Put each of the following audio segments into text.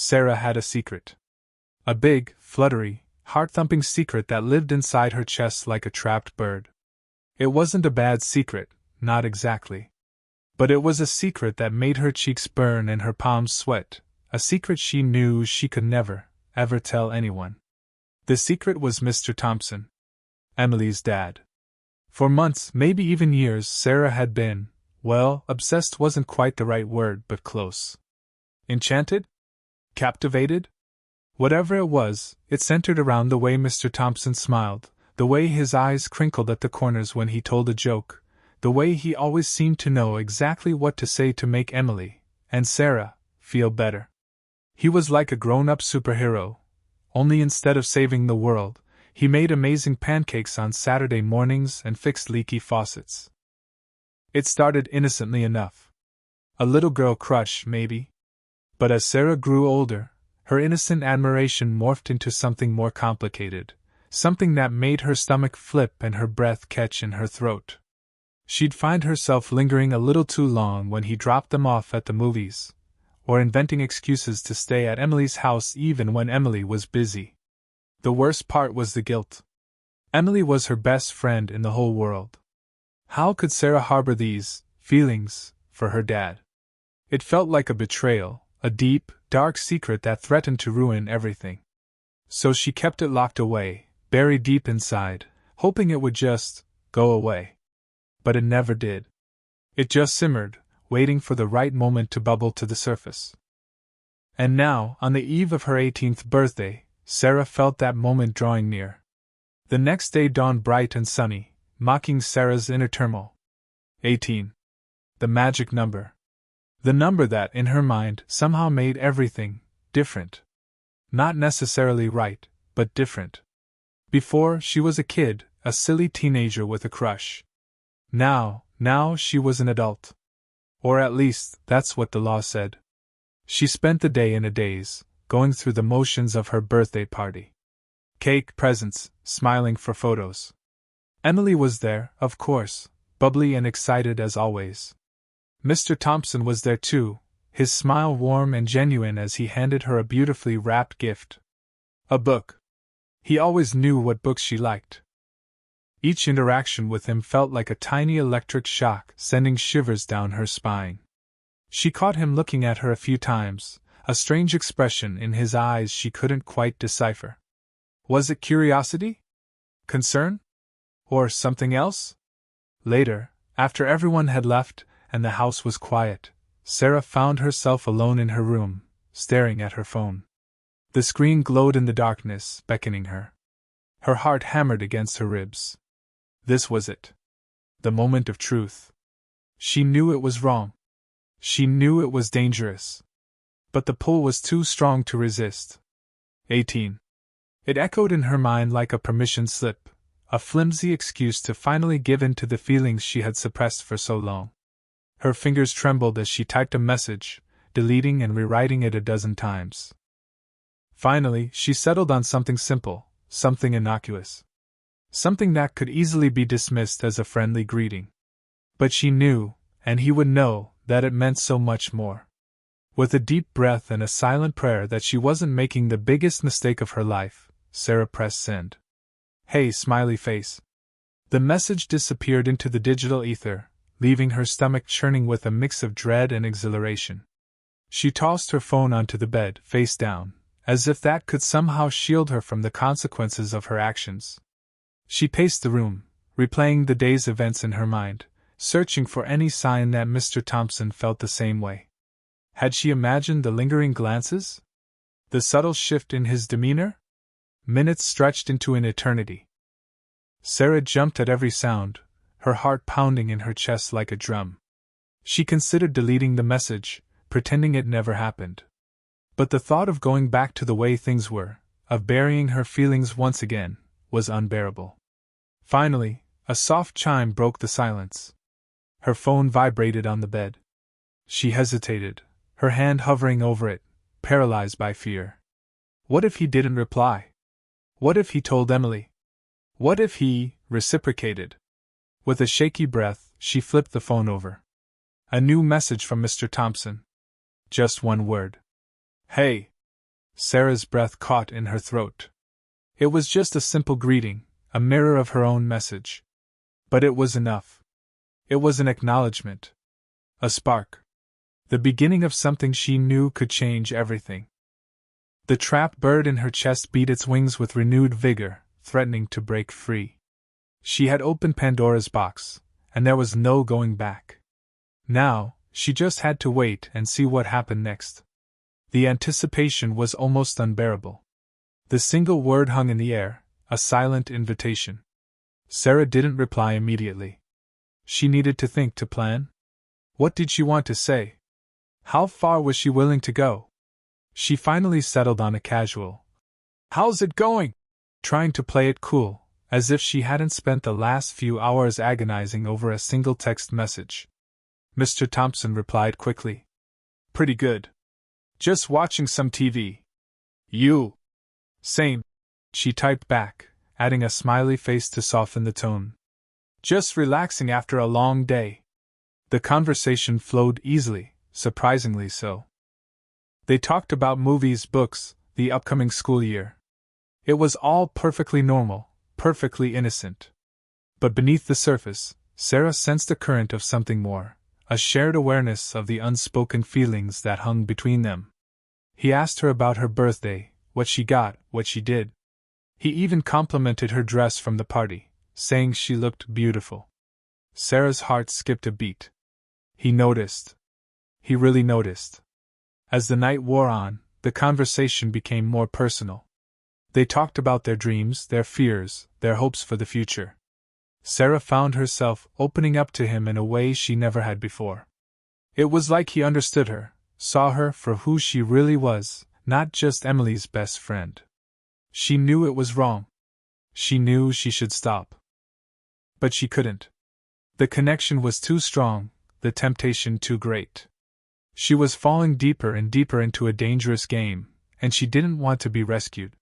Sarah had a secret. A big, fluttery, heart-thumping secret that lived inside her chest like a trapped bird. It wasn't a bad secret, not exactly. But it was a secret that made her cheeks burn and her palms sweat, a secret she knew she could never, ever tell anyone. The secret was Mr. Thompson, Emily's dad. For months, maybe even years, Sarah had been, well, obsessed wasn't quite the right word, but close. Enchanted? Captivated? Whatever it was, it centered around the way Mr. Thompson smiled, the way his eyes crinkled at the corners when he told a joke, the way he always seemed to know exactly what to say to make Emily, and Sarah, feel better. He was like a grown-up superhero, only instead of saving the world, he made amazing pancakes on Saturday mornings and fixed leaky faucets. It started innocently enough. A little girl crush, maybe. But as Sarah grew older, her innocent admiration morphed into something more complicated, something that made her stomach flip and her breath catch in her throat. She'd find herself lingering a little too long when he dropped them off at the movies, or inventing excuses to stay at Emily's house even when Emily was busy. The worst part was the guilt. Emily was her best friend in the whole world. How could Sarah harbor these feelings for her dad? It felt like a betrayal, a deep, dark secret that threatened to ruin everything. So she kept it locked away, buried deep inside, hoping it would just go away. But it never did. It just simmered, waiting for the right moment to bubble to the surface. And now, on the eve of her 18th birthday, Sarah felt that moment drawing near. The next day dawned bright and sunny, mocking Sarah's inner turmoil. 18. The magic number. The number that, in her mind, somehow made everything different. Not necessarily right, but different. Before, she was a kid, a silly teenager with a crush. Now she was an adult. Or at least, that's what the law said. She spent the day in a daze, going through the motions of her birthday party. Cake, presents, smiling for photos. Emily was there, of course, bubbly and excited as always. Mr. Thompson was there too, his smile warm and genuine as he handed her a beautifully wrapped gift. A book. He always knew what books she liked. Each interaction with him felt like a tiny electric shock, sending shivers down her spine. She caught him looking at her a few times, a strange expression in his eyes she couldn't quite decipher. Was it curiosity? Concern? Or something else? Later, after everyone had left and the house was quiet, Sarah found herself alone in her room, staring at her phone. The screen glowed in the darkness, beckoning her. Her heart hammered against her ribs. This was it. The moment of truth. She knew it was wrong. She knew it was dangerous. But the pull was too strong to resist. 18. It echoed in her mind like a permission slip, a flimsy excuse to finally give in to the feelings she had suppressed for so long. Her fingers trembled as she typed a message, deleting and rewriting it a dozen times. Finally, she settled on something simple, something innocuous. Something that could easily be dismissed as a friendly greeting. But she knew, and he would know, that it meant so much more. With a deep breath and a silent prayer that she wasn't making the biggest mistake of her life, Sarah pressed send. Hey, smiley face. The message disappeared into the digital ether, leaving her stomach churning with a mix of dread and exhilaration. She tossed her phone onto the bed, face down, as if that could somehow shield her from the consequences of her actions. She paced the room, replaying the day's events in her mind, searching for any sign that Mr. Thompson felt the same way. Had she imagined the lingering glances? The subtle shift in his demeanor? Minutes stretched into an eternity. Sarah jumped at every sound, her heart pounding in her chest like a drum. She considered deleting the message, pretending it never happened. But the thought of going back to the way things were, of burying her feelings once again, was unbearable. Finally, a soft chime broke the silence. Her phone vibrated on the bed. She hesitated, her hand hovering over it, paralyzed by fear. What if he didn't reply? What if he told Emily? What if he reciprocated? With a shaky breath, she flipped the phone over. A new message from Mr. Thompson. Just one word. Hey. Sarah's breath caught in her throat. It was just a simple greeting, a mirror of her own message. But it was enough. It was an acknowledgement. A spark. The beginning of something she knew could change everything. The trapped bird in her chest beat its wings with renewed vigor, threatening to break free. She had opened Pandora's box, and there was no going back. Now, she just had to wait and see what happened next. The anticipation was almost unbearable. The single word hung in the air, a silent invitation. Sarah didn't reply immediately. She needed to think, to plan. What did she want to say? How far was she willing to go? She finally settled on a casual, "How's it going?" trying to play it cool, as if she hadn't spent the last few hours agonizing over a single text message. Mr. Thompson replied quickly, "Pretty good. Just watching some TV. You?" "Same," she typed back, adding a smiley face to soften the tone. "Just relaxing after a long day." The conversation flowed easily, surprisingly so. They talked about movies, books, the upcoming school year. It was all perfectly normal, perfectly innocent. But beneath the surface, Sarah sensed a current of something more, a shared awareness of the unspoken feelings that hung between them. He asked her about her birthday, what she got, what she did. He even complimented her dress from the party, saying she looked beautiful. Sarah's heart skipped a beat. He noticed. He really noticed. As the night wore on, the conversation became more personal. They talked about their dreams, their fears, their hopes for the future. Sarah found herself opening up to him in a way she never had before. It was like he understood her, saw her for who she really was, not just Emily's best friend. She knew it was wrong. She knew she should stop. But she couldn't. The connection was too strong, the temptation too great. She was falling deeper and deeper into a dangerous game, and she didn't want to be rescued.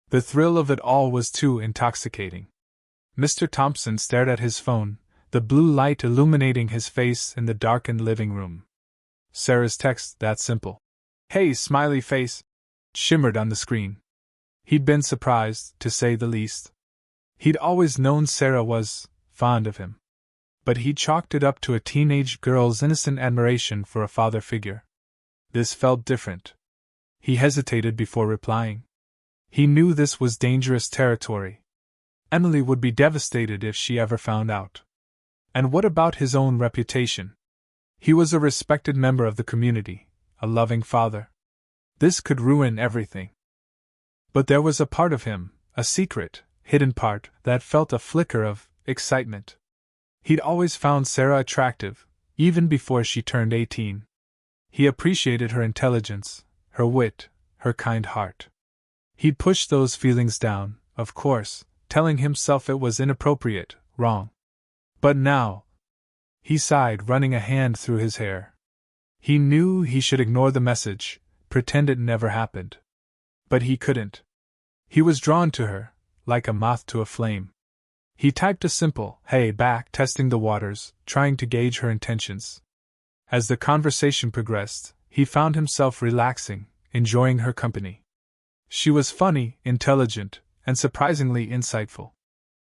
The thrill of it all was too intoxicating. Mr. Thompson stared at his phone, the blue light illuminating his face in the darkened living room. Sarah's text, that simple, "Hey, smiley face," shimmered on the screen. He'd been surprised, to say the least. He'd always known Sarah was fond of him. But he chalked it up to a teenage girl's innocent admiration for a father figure. This felt different. He hesitated before replying. He knew this was dangerous territory. Emily would be devastated if she ever found out. And what about his own reputation? He was a respected member of the community, a loving father. This could ruin everything. But there was a part of him, a secret, hidden part, that felt a flicker of excitement. He'd always found Sarah attractive, even before she turned 18. He appreciated her intelligence, her wit, her kind heart. He'd pushed those feelings down, of course, telling himself it was inappropriate, wrong. But now... He sighed, running a hand through his hair. He knew he should ignore the message, pretend it never happened. But he couldn't. He was drawn to her, like a moth to a flame. He typed a simple, "Hey" back, testing the waters, trying to gauge her intentions. As the conversation progressed, he found himself relaxing, enjoying her company. She was funny, intelligent, and surprisingly insightful.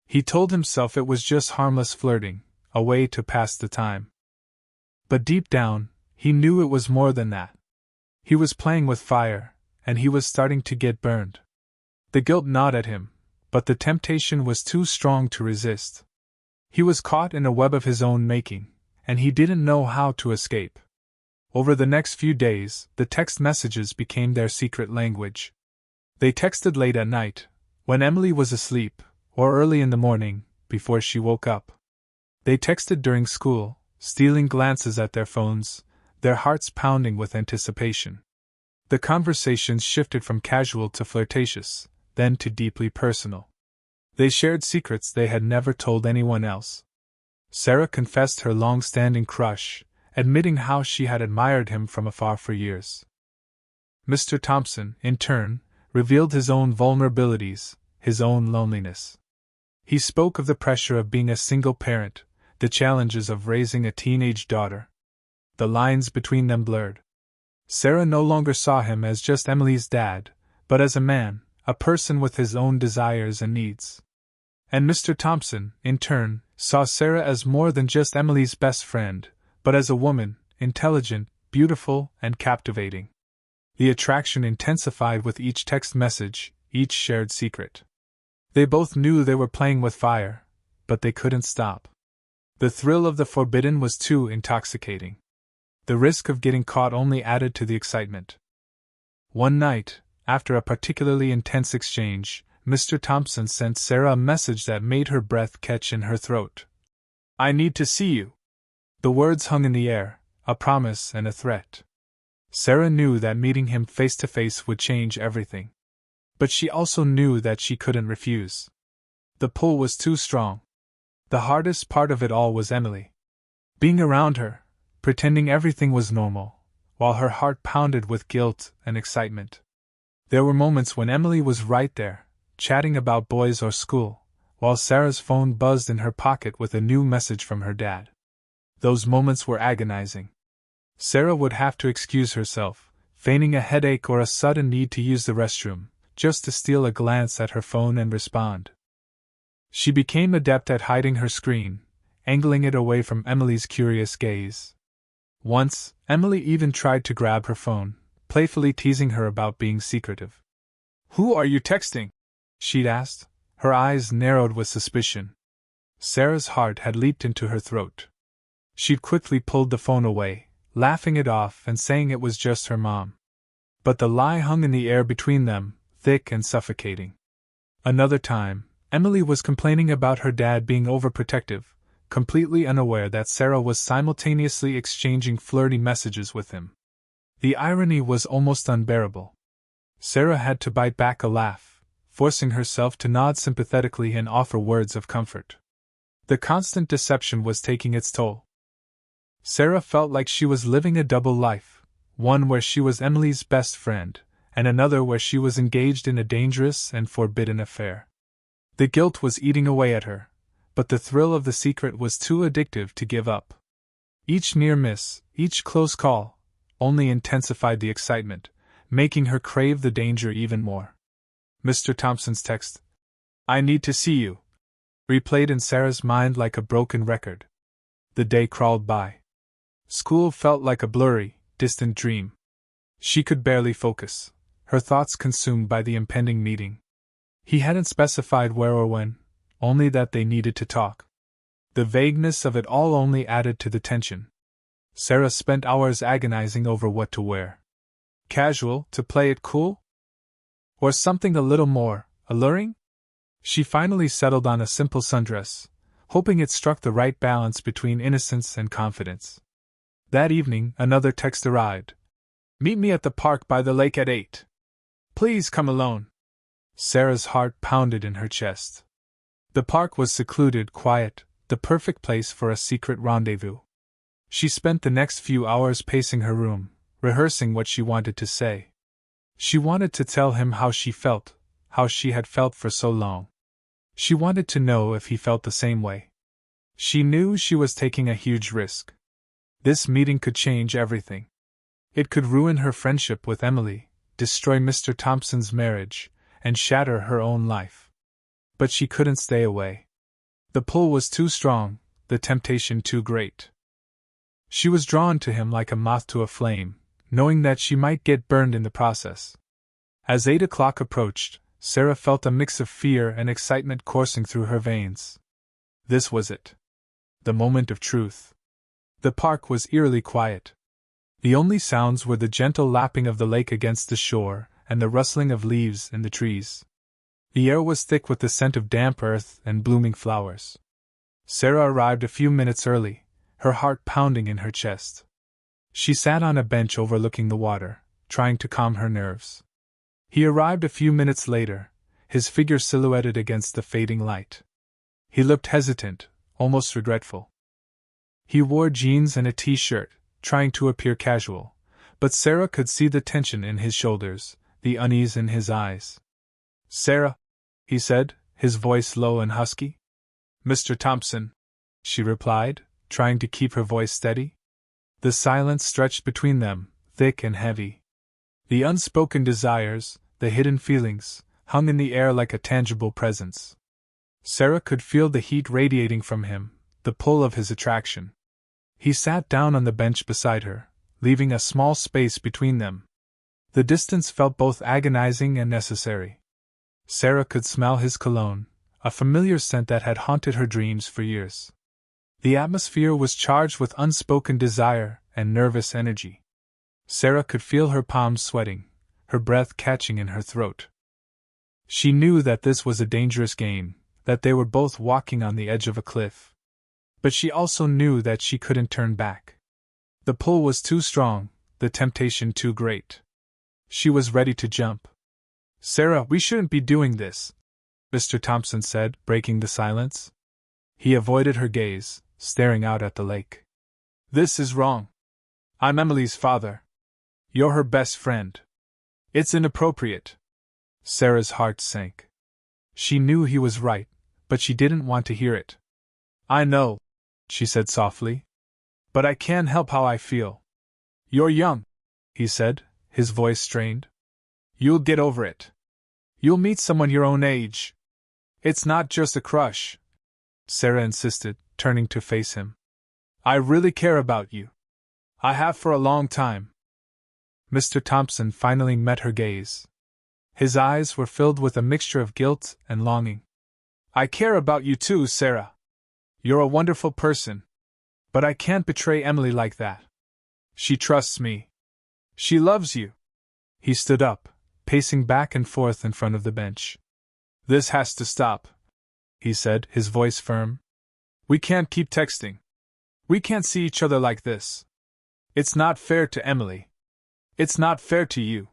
He told himself it was just harmless flirting, a way to pass the time. But deep down, he knew it was more than that. He was playing with fire, and he was starting to get burned. The guilt gnawed at him, but the temptation was too strong to resist. He was caught in a web of his own making, and he didn't know how to escape. Over the next few days, the text messages became their secret language. They texted late at night, when Emily was asleep, or early in the morning, before she woke up. They texted during school, stealing glances at their phones, their hearts pounding with anticipation. The conversations shifted from casual to flirtatious, then to deeply personal. They shared secrets they had never told anyone else. Sarah confessed her long-standing crush, admitting how she had admired him from afar for years. Mr. Thompson, in turn, revealed his own vulnerabilities, his own loneliness. He spoke of the pressure of being a single parent, the challenges of raising a teenage daughter. The lines between them blurred. Sarah no longer saw him as just Emily's dad, but as a man, a person with his own desires and needs. And Mr. Thompson, in turn, saw Sarah as more than just Emily's best friend, but as a woman, intelligent, beautiful, and captivating. The attraction intensified with each text message, each shared secret. They both knew they were playing with fire, but they couldn't stop. The thrill of the forbidden was too intoxicating. The risk of getting caught only added to the excitement. One night, after a particularly intense exchange, Mr. Thompson sent Sarah a message that made her breath catch in her throat. "I need to see you." The words hung in the air, a promise and a threat. Sarah knew that meeting him face to face would change everything. But she also knew that she couldn't refuse. The pull was too strong. The hardest part of it all was Emily. Being around her, pretending everything was normal, while her heart pounded with guilt and excitement. There were moments when Emily was right there, chatting about boys or school, while Sarah's phone buzzed in her pocket with a new message from her dad. Those moments were agonizing. Sarah would have to excuse herself, feigning a headache or a sudden need to use the restroom, just to steal a glance at her phone and respond. She became adept at hiding her screen, angling it away from Emily's curious gaze. Once, Emily even tried to grab her phone, playfully teasing her about being secretive. "Who are you texting?" she'd asked, her eyes narrowed with suspicion. Sarah's heart had leaped into her throat. She'd quickly pulled the phone away, laughing it off and saying it was just her mom. But the lie hung in the air between them, thick and suffocating. Another time, Emily was complaining about her dad being overprotective, completely unaware that Sarah was simultaneously exchanging flirty messages with him. The irony was almost unbearable. Sarah had to bite back a laugh, forcing herself to nod sympathetically and offer words of comfort. The constant deception was taking its toll. Sarah felt like she was living a double life, one where she was Emily's best friend, and another where she was engaged in a dangerous and forbidden affair. The guilt was eating away at her, but the thrill of the secret was too addictive to give up. Each near miss, each close call, only intensified the excitement, making her crave the danger even more. Mr. Thompson's text, "I need to see you," replayed in Sarah's mind like a broken record. The day crawled by. School felt like a blurry, distant dream. She could barely focus, her thoughts consumed by the impending meeting. He hadn't specified where or when, only that they needed to talk. The vagueness of it all only added to the tension. Sarah spent hours agonizing over what to wear. Casual, to play it cool? Or something a little more alluring? She finally settled on a simple sundress, hoping it struck the right balance between innocence and confidence. That evening, another text arrived. "Meet me at the park by the lake at 8. Please come alone." Sarah's heart pounded in her chest. The park was secluded, quiet, the perfect place for a secret rendezvous. She spent the next few hours pacing her room, rehearsing what she wanted to say. She wanted to tell him how she felt, how she had felt for so long. She wanted to know if he felt the same way. She knew she was taking a huge risk. This meeting could change everything. It could ruin her friendship with Emily, destroy Mr. Thompson's marriage, and shatter her own life. But she couldn't stay away. The pull was too strong, the temptation too great. She was drawn to him like a moth to a flame, knowing that she might get burned in the process. As 8 o'clock approached, Sarah felt a mix of fear and excitement coursing through her veins. This was it. The moment of truth. The park was eerily quiet. The only sounds were the gentle lapping of the lake against the shore and the rustling of leaves in the trees. The air was thick with the scent of damp earth and blooming flowers. Sarah arrived a few minutes early, her heart pounding in her chest. She sat on a bench overlooking the water, trying to calm her nerves. He arrived a few minutes later, his figure silhouetted against the fading light. He looked hesitant, almost regretful. He wore jeans and a t-shirt, trying to appear casual, but Sarah could see the tension in his shoulders, the unease in his eyes. "Sarah," he said, his voice low and husky. "Mr. Thompson," she replied, trying to keep her voice steady. The silence stretched between them, thick and heavy. The unspoken desires, the hidden feelings, hung in the air like a tangible presence. Sarah could feel the heat radiating from him, the pull of his attraction. He sat down on the bench beside her, leaving a small space between them. The distance felt both agonizing and necessary. Sarah could smell his cologne, a familiar scent that had haunted her dreams for years. The atmosphere was charged with unspoken desire and nervous energy. Sarah could feel her palms sweating, her breath catching in her throat. She knew that this was a dangerous game, that they were both walking on the edge of a cliff. But she also knew that she couldn't turn back. The pull was too strong, the temptation too great. She was ready to jump. "Sarah, we shouldn't be doing this," Mr. Thompson said, breaking the silence. He avoided her gaze, staring out at the lake. "This is wrong. I'm Emily's father. You're her best friend. It's inappropriate." Sarah's heart sank. She knew he was right, but she didn't want to hear it. "I know," she said softly. "But I can't help how I feel." "You're young," he said, his voice strained. "You'll get over it. You'll meet someone your own age. It's not just a crush," Sarah insisted, turning to face him. "I really care about you. I have for a long time." Mr. Thompson finally met her gaze. His eyes were filled with a mixture of guilt and longing. "I care about you too, Sarah. You're a wonderful person. But I can't betray Emily like that. She trusts me. She loves you." He stood up, pacing back and forth in front of the bench. "This has to stop," he said, his voice firm. "We can't keep texting. We can't see each other like this. It's not fair to Emily. It's not fair to you.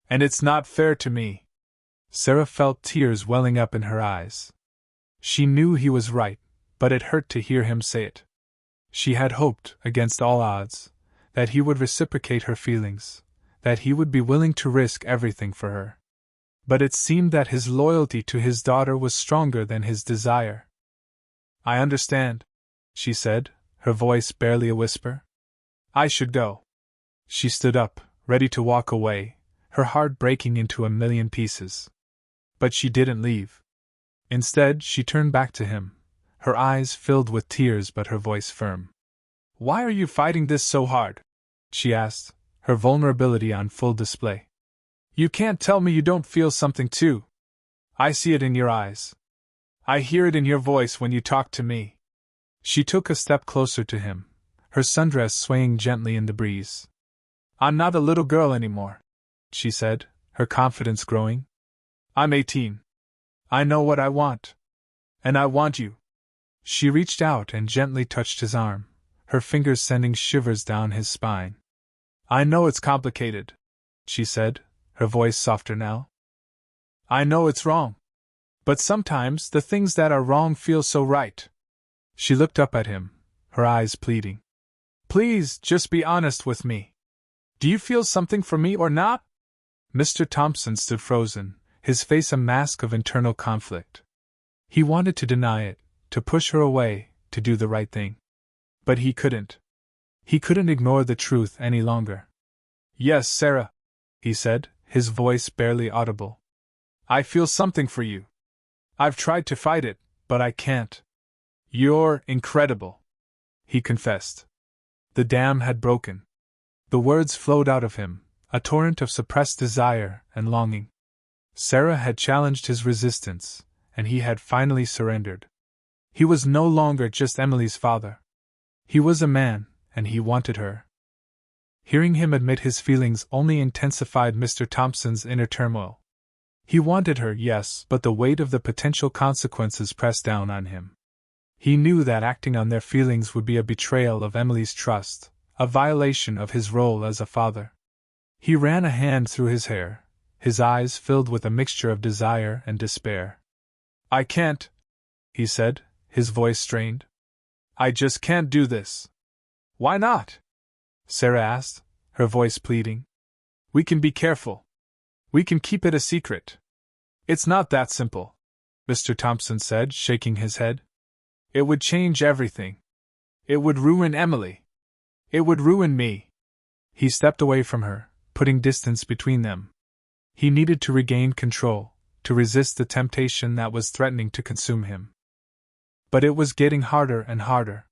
And it's not fair to me." Sarah felt tears welling up in her eyes. She knew he was right, but it hurt to hear him say it. She had hoped, against all odds, that he would reciprocate her feelings, that he would be willing to risk everything for her. But it seemed that his loyalty to his daughter was stronger than his desire. "I understand," she said, her voice barely a whisper. "I should go." She stood up, ready to walk away, her heart breaking into a million pieces. But she didn't leave. Instead, she turned back to him, her eyes filled with tears but her voice firm. "Why are you fighting this so hard?" she asked, her vulnerability on full display. "You can't tell me you don't feel something too. I see it in your eyes. I hear it in your voice when you talk to me." She took a step closer to him, her sundress swaying gently in the breeze. "I'm not a little girl anymore," she said, her confidence growing. "I'm 18. I know what I want. And I want you." She reached out and gently touched his arm, her fingers sending shivers down his spine. "I know it's complicated," she said, her voice softer now. "I know it's wrong. But sometimes the things that are wrong feel so right." She looked up at him, her eyes pleading. "Please, just be honest with me. Do you feel something for me or not?" Mr. Thompson stood frozen, his face a mask of internal conflict. He wanted to deny it, to push her away, to do the right thing. But he couldn't. He couldn't ignore the truth any longer. "Yes, Sarah," he said, his voice barely audible. "I feel something for you. I've tried to fight it, but I can't." "You're incredible," he confessed. The dam had broken. The words flowed out of him, a torrent of suppressed desire and longing. Sarah had challenged his resistance, and he had finally surrendered. He was no longer just Emily's father. He was a man, and he wanted her. Hearing him admit his feelings only intensified Mr. Thompson's inner turmoil. He wanted her, yes, but the weight of the potential consequences pressed down on him. He knew that acting on their feelings would be a betrayal of Emily's trust, a violation of his role as a father. He ran a hand through his hair, his eyes filled with a mixture of desire and despair. "I can't," he said, his voice strained. "I just can't do this." "Why not?" Sarah asked, her voice pleading. "We can be careful. We can keep it a secret." "It's not that simple," Mr. Thompson said, shaking his head. "It would change everything. It would ruin Emily. It would ruin me." He stepped away from her, putting distance between them. He needed to regain control, to resist the temptation that was threatening to consume him. But it was getting harder and harder.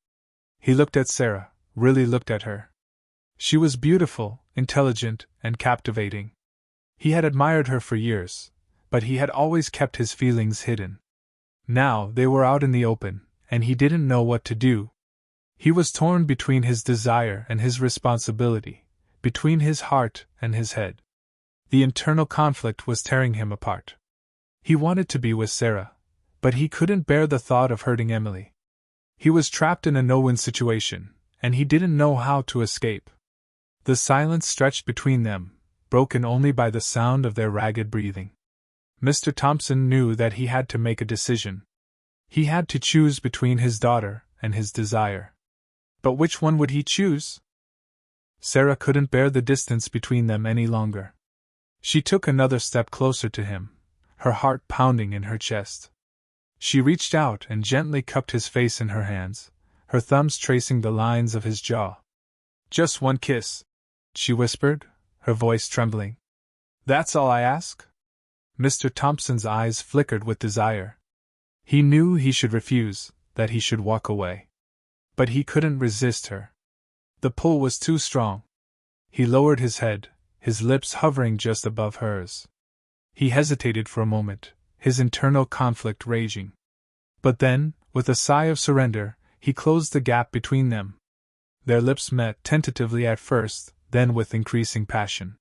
He looked at Sarah, really looked at her. She was beautiful, intelligent, and captivating. He had admired her for years, but he had always kept his feelings hidden. Now they were out in the open, and he didn't know what to do. He was torn between his desire and his responsibility, between his heart and his head. The internal conflict was tearing him apart. He wanted to be with Sarah, but he couldn't bear the thought of hurting Emily. He was trapped in a no-win situation, and he didn't know how to escape. The silence stretched between them, broken only by the sound of their ragged breathing. Mr. Thompson knew that he had to make a decision. He had to choose between his daughter and his desire. But which one would he choose? Sarah couldn't bear the distance between them any longer. She took another step closer to him, her heart pounding in her chest. She reached out and gently cupped his face in her hands, her thumbs tracing the lines of his jaw. "Just one kiss," she whispered, her voice trembling. "That's all I ask?" Mr. Thompson's eyes flickered with desire. He knew he should refuse, that he should walk away. But he couldn't resist her. The pull was too strong. He lowered his head, his lips hovering just above hers. He hesitated for a moment, his internal conflict raging. But then, with a sigh of surrender, he closed the gap between them. Their lips met tentatively at first, then with increasing passion.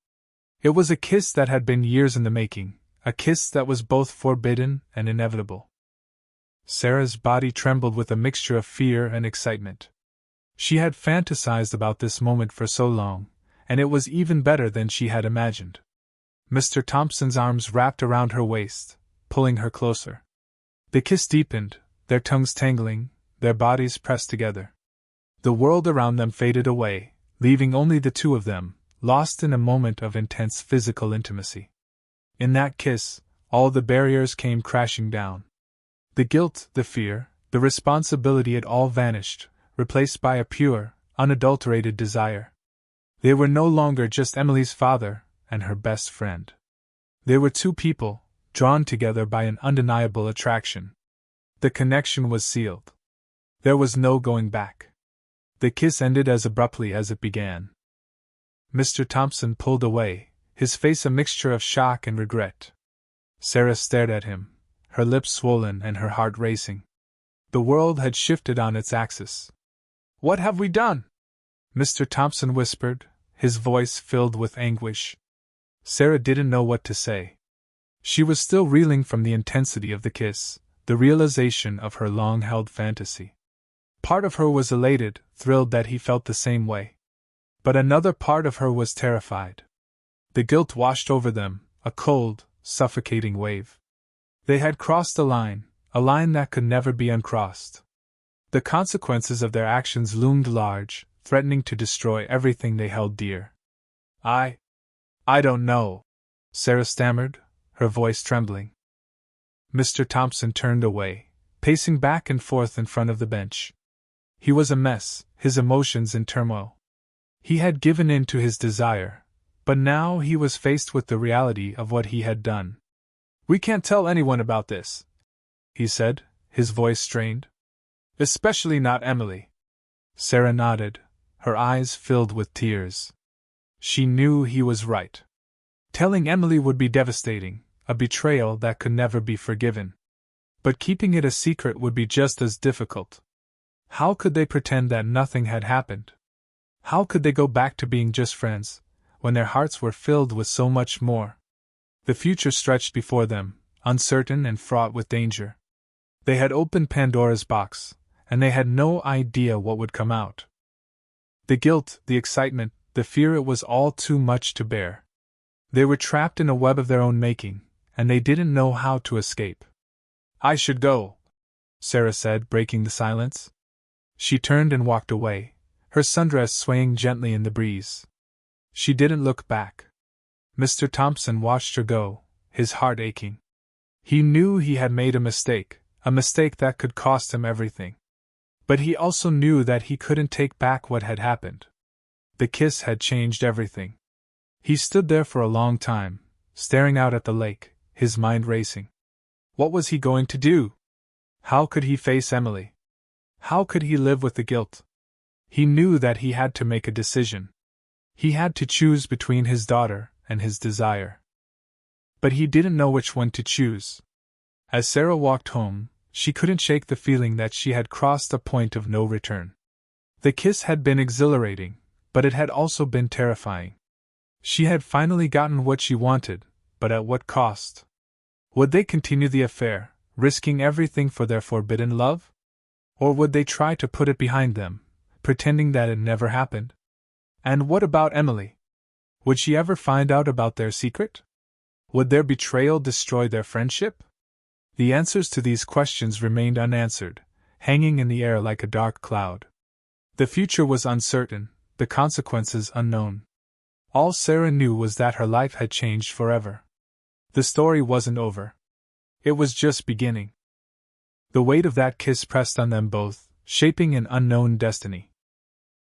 It was a kiss that had been years in the making, a kiss that was both forbidden and inevitable. Sarah's body trembled with a mixture of fear and excitement. She had fantasized about this moment for so long, and it was even better than she had imagined. Mr. Thompson's arms wrapped around her waist, pulling her closer. The kiss deepened, their tongues tangling, their bodies pressed together. The world around them faded away, leaving only the two of them, lost in a moment of intense physical intimacy. In that kiss, all the barriers came crashing down. The guilt, the fear, the responsibility had all vanished, replaced by a pure, unadulterated desire. They were no longer just Emily's father and her best friend. They were two people, drawn together by an undeniable attraction. The connection was sealed. There was no going back. The kiss ended as abruptly as it began. Mr. Thompson pulled away, his face a mixture of shock and regret. Sarah stared at him, her lips swollen and her heart racing. The world had shifted on its axis. "What have we done?" Mr. Thompson whispered, his voice filled with anguish. Sarah didn't know what to say. She was still reeling from the intensity of the kiss, the realization of her long-held fantasy. Part of her was elated, thrilled that he felt the same way. But another part of her was terrified. The guilt washed over them, a cold, suffocating wave. They had crossed a line that could never be uncrossed. The consequences of their actions loomed large, threatening to destroy everything they held dear. I don't know," Sarah stammered, her voice trembling. Mr. Thompson turned away, pacing back and forth in front of the bench. He was a mess, his emotions in turmoil. He had given in to his desire, but now he was faced with the reality of what he had done. "We can't tell anyone about this," he said, his voice strained. "Especially not Emily." Sarah nodded, her eyes filled with tears. She knew he was right. Telling Emily would be devastating, a betrayal that could never be forgiven. But keeping it a secret would be just as difficult. How could they pretend that nothing had happened? How could they go back to being just friends, when their hearts were filled with so much more? The future stretched before them, uncertain and fraught with danger. They had opened Pandora's box, and they had no idea what would come out. The guilt, the excitement, the fear, it was all too much to bear. They were trapped in a web of their own making, and they didn't know how to escape. "I should go," Sarah said, breaking the silence. She turned and walked away, her sundress swaying gently in the breeze. She didn't look back. Mr. Thompson watched her go, his heart aching. He knew he had made a mistake that could cost him everything. But he also knew that he couldn't take back what had happened. The kiss had changed everything. He stood there for a long time, staring out at the lake, his mind racing. What was he going to do? How could he face Emily? How could he live with the guilt? He knew that he had to make a decision. He had to choose between his daughter and his desire. But he didn't know which one to choose. As Sarah walked home, she couldn't shake the feeling that she had crossed a point of no return. The kiss had been exhilarating, but it had also been terrifying. She had finally gotten what she wanted, but at what cost? Would they continue the affair, risking everything for their forbidden love? Or would they try to put it behind them, pretending that it never happened? And what about Emily? Would she ever find out about their secret? Would their betrayal destroy their friendship? The answers to these questions remained unanswered, hanging in the air like a dark cloud. The future was uncertain, the consequences unknown. All Sarah knew was that her life had changed forever. The story wasn't over. It was just beginning. The weight of that kiss pressed on them both, shaping an unknown destiny.